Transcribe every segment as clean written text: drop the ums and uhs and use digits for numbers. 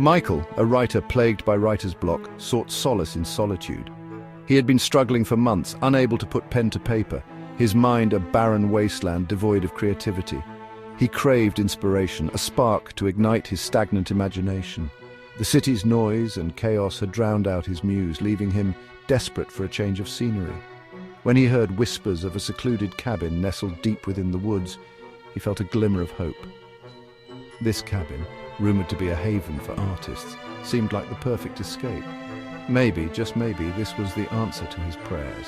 Michael, a writer plagued by writer's block, sought solace in solitude. He had been struggling for months, unable to put pen to paper, his mind a barren wasteland devoid of creativity. He craved inspiration, a spark to ignite his stagnant imagination. The city's noise and chaos had drowned out his muse, leaving him desperate for a change of scenery. When he heard whispers of a secluded cabin nestled deep within the woods, he felt a glimmer of hope. This cabin, rumored to be a haven for artists, seemed like the perfect escape. Maybe, just maybe, this was the answer to his prayers.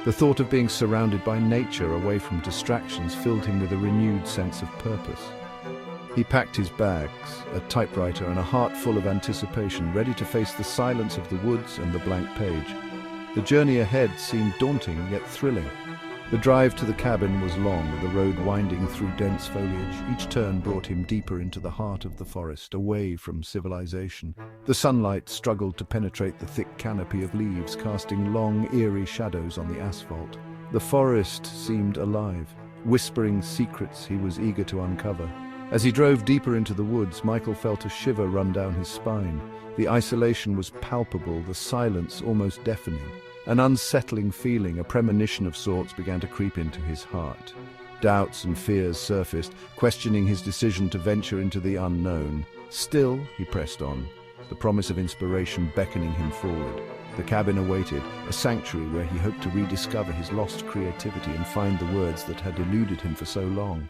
The thought of being surrounded by nature away from distractions filled him with a renewed sense of purpose. He packed his bags, a typewriter and a heart full of anticipation, ready to face the silence of the woods and the blank page. The journey ahead seemed daunting yet thrilling. The drive to the cabin was long, the road winding through dense foliage. Each turn brought him deeper into the heart of the forest, away from civilization. The sunlight struggled to penetrate the thick canopy of leaves, casting long, eerie shadows on the asphalt. The forest seemed alive, whispering secrets he was eager to uncover. As he drove deeper into the woods, Michael felt a shiver run down his spine. The isolation was palpable, the silence almost deafening. An unsettling feeling, a premonition of sorts, began to creep into his heart. Doubts and fears surfaced, questioning his decision to venture into the unknown. Still, he pressed on, the promise of inspiration beckoning him forward. The cabin awaited, a sanctuary where he hoped to rediscover his lost creativity and find the words that had eluded him for so long.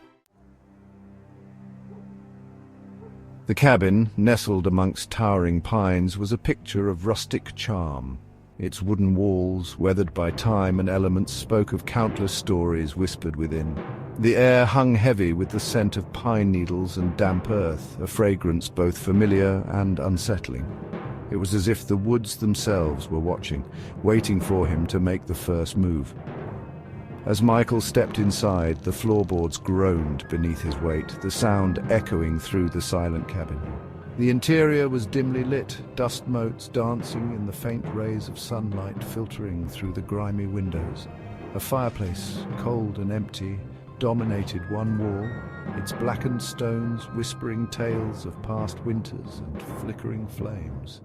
The cabin, nestled amongst towering pines, was a picture of rustic charm. Its wooden walls, weathered by time and elements, spoke of countless stories whispered within. The air hung heavy with the scent of pine needles and damp earth, a fragrance both familiar and unsettling. It was as if the woods themselves were watching, waiting for him to make the first move. As Michael stepped inside, the floorboards groaned beneath his weight, the sound echoing through the silent cabin. The interior was dimly lit, dust motes dancing in the faint rays of sunlight filtering through the grimy windows. A fireplace, cold and empty, dominated one wall, its blackened stones whispering tales of past winters and flickering flames.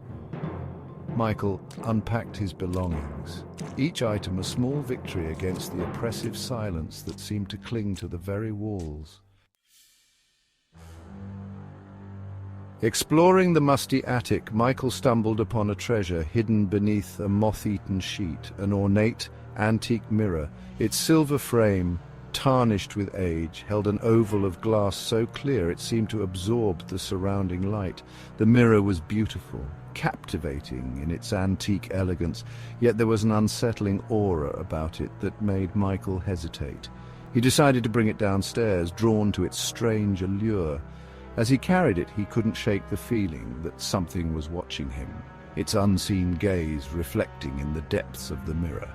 Michael unpacked his belongings, each item a small victory against the oppressive silence that seemed to cling to the very walls. Exploring the musty attic, Michael stumbled upon a treasure hidden beneath a moth-eaten sheet, an ornate, antique mirror. Its silver frame, tarnished with age, held an oval of glass so clear it seemed to absorb the surrounding light. The mirror was beautiful, captivating in its antique elegance, yet there was an unsettling aura about it that made Michael hesitate. He decided to bring it downstairs, drawn to its strange allure. As he carried it, he couldn't shake the feeling that something was watching him, its unseen gaze reflecting in the depths of the mirror.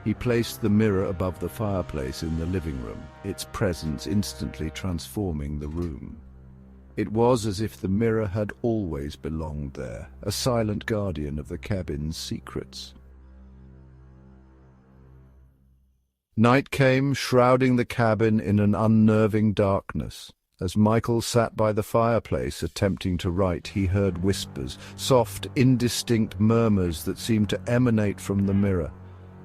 He placed the mirror above the fireplace in the living room, its presence instantly transforming the room. It was as if the mirror had always belonged there, a silent guardian of the cabin's secrets. Night came, shrouding the cabin in an unnerving darkness. As Michael sat by the fireplace attempting to write, he heard whispers, soft, indistinct murmurs that seemed to emanate from the mirror.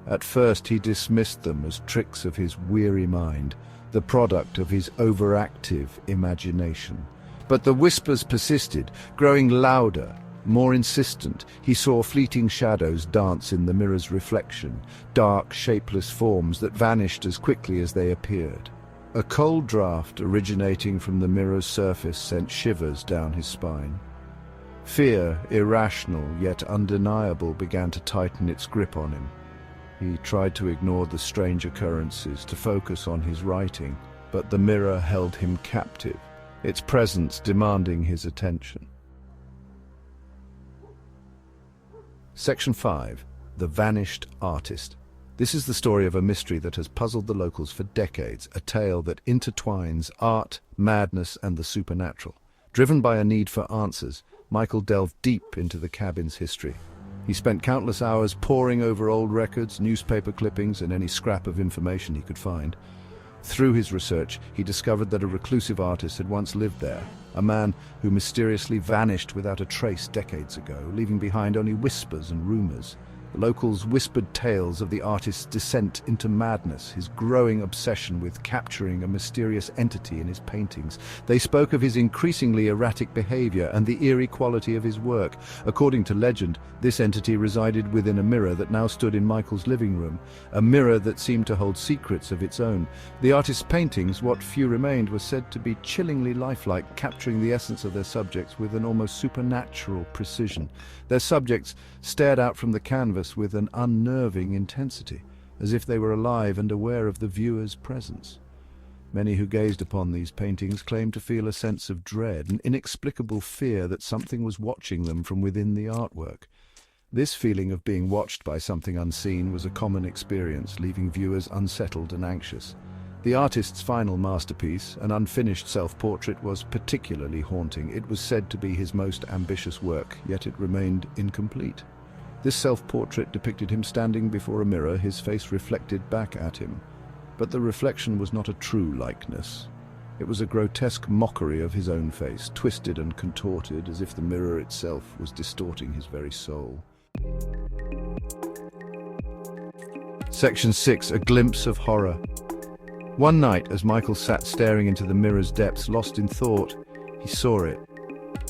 At first he dismissed them as tricks of his weary mind, the product of his overactive imagination. But the whispers persisted, growing louder, more insistent. He saw fleeting shadows dance in the mirror's reflection, dark, shapeless forms that vanished as quickly as they appeared. A cold draft originating from the mirror's surface sent shivers down his spine. Fear, irrational yet undeniable, began to tighten its grip on him. He tried to ignore the strange occurrences, to focus on his writing, but the mirror held him captive, its presence demanding his attention. Section 5. The Vanished Artist. This is the story of a mystery that has puzzled the locals for decades, a tale that intertwines art, madness, and the supernatural. Driven by a need for answers, Michael delved deep into the cabin's history. He spent countless hours poring over old records, newspaper clippings, and any scrap of information he could find. Through his research, he discovered that a reclusive artist had once lived there, a man who mysteriously vanished without a trace decades ago, leaving behind only whispers and rumors. The locals whispered tales of the artist's descent into madness, his growing obsession with capturing a mysterious entity in his paintings. They spoke of his increasingly erratic behavior and the eerie quality of his work. According to legend, this entity resided within a mirror that now stood in Michael's living room, a mirror that seemed to hold secrets of its own. The artist's paintings, what few remained, were said to be chillingly lifelike, capturing the essence of their subjects with an almost supernatural precision. Their subjects stared out from the canvas with an unnerving intensity, as if they were alive and aware of the viewer's presence. Many who gazed upon these paintings claimed to feel a sense of dread, an inexplicable fear that something was watching them from within the artwork. This feeling of being watched by something unseen was a common experience, leaving viewers unsettled and anxious. The artist's final masterpiece, an unfinished self-portrait, was particularly haunting. It was said to be his most ambitious work, yet it remained incomplete. This self-portrait depicted him standing before a mirror, his face reflected back at him. But the reflection was not a true likeness. It was a grotesque mockery of his own face, twisted and contorted as if the mirror itself was distorting his very soul. Section 6. A glimpse of horror. One night, as Michael sat staring into the mirror's depths, lost in thought, he saw it.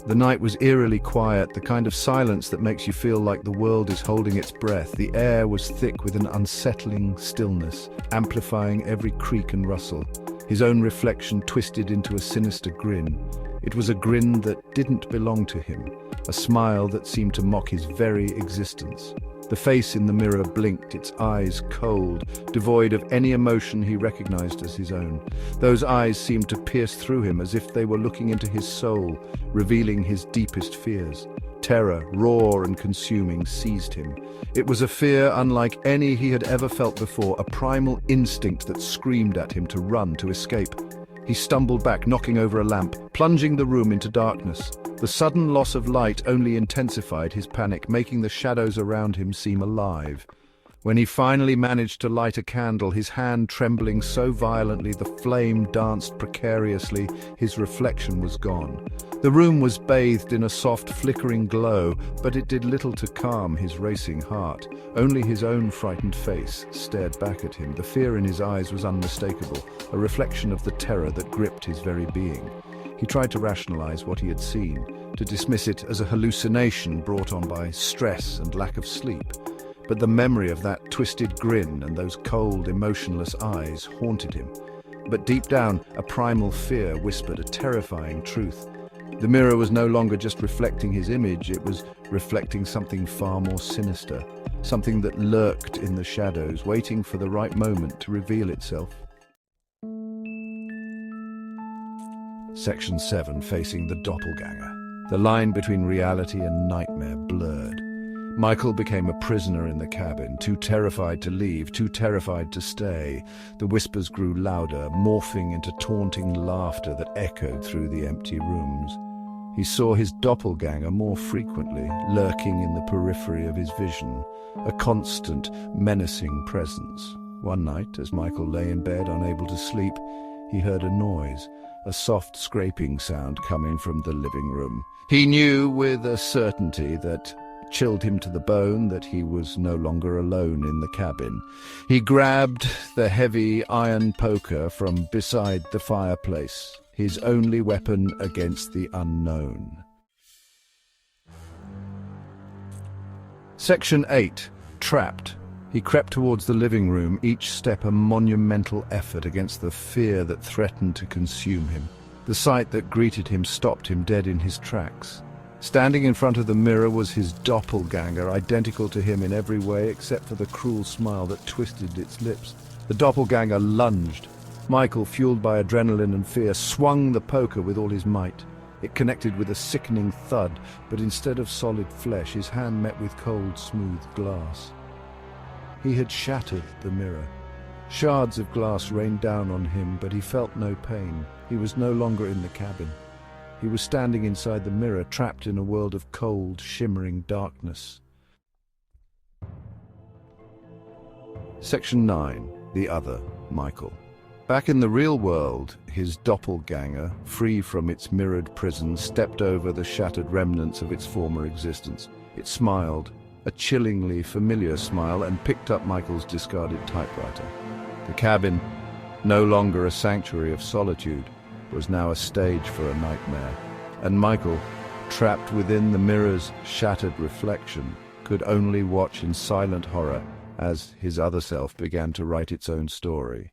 The night was eerily quiet, the kind of silence that makes you feel like the world is holding its breath. The air was thick with an unsettling stillness, amplifying every creak and rustle. His own reflection twisted into a sinister grin. It was a grin that didn't belong to him, a smile that seemed to mock his very existence. The face in the mirror blinked, its eyes cold, devoid of any emotion he recognized as his own. Those eyes seemed to pierce through him as if they were looking into his soul, revealing his deepest fears. Terror, raw and consuming, seized him. It was a fear unlike any he had ever felt before, a primal instinct that screamed at him to run, to escape. He stumbled back, knocking over a lamp, plunging the room into darkness. The sudden loss of light only intensified his panic, making the shadows around him seem alive. When he finally managed to light a candle, his hand trembling so violently the flame danced precariously, his reflection was gone. The room was bathed in a soft, flickering glow, but it did little to calm his racing heart. Only his own frightened face stared back at him. The fear in his eyes was unmistakable, a reflection of the terror that gripped his very being. He tried to rationalize what he had seen, to dismiss it as a hallucination brought on by stress and lack of sleep. But the memory of that twisted grin and those cold, emotionless eyes haunted him. But deep down, a primal fear whispered a terrifying truth. The mirror was no longer just reflecting his image, it was reflecting something far more sinister, something that lurked in the shadows, waiting for the right moment to reveal itself. Section 7. Facing the doppelgänger. The line between reality and nightmare blurred. Michael became a prisoner in the cabin, too terrified to leave, too terrified to stay. The whispers grew louder, morphing into taunting laughter that echoed through the empty rooms. He saw his doppelgänger more frequently, lurking in the periphery of his vision, a constant, menacing presence. One night, as Michael lay in bed, unable to sleep, he heard a noise, a soft scraping sound coming from the living room. He knew with a certainty that chilled him to the bone that he was no longer alone in the cabin. He grabbed the heavy iron poker from beside the fireplace, his only weapon against the unknown. Section 8. Trapped. He crept towards the living room, each step a monumental effort against the fear that threatened to consume him. The sight that greeted him stopped him dead in his tracks. Standing in front of the mirror was his doppelgänger, identical to him in every way except for the cruel smile that twisted its lips. The doppelgänger lunged. Michael, fueled by adrenaline and fear, swung the poker with all his might. It connected with a sickening thud, but instead of solid flesh, his hand met with cold, smooth glass. He had shattered the mirror. Shards of glass rained down on him, but he felt no pain. He was no longer in the cabin. He was standing inside the mirror, trapped in a world of cold, shimmering darkness. Section 9. The other, Michael. Back in the real world, his doppelgänger, free from its mirrored prison, stepped over the shattered remnants of its former existence. It smiled, a chillingly familiar smile, and picked up Michael's discarded typewriter. The cabin, no longer a sanctuary of solitude, was now a stage for a nightmare, and Michael, trapped within the mirror's shattered reflection, could only watch in silent horror as his other self began to write its own story.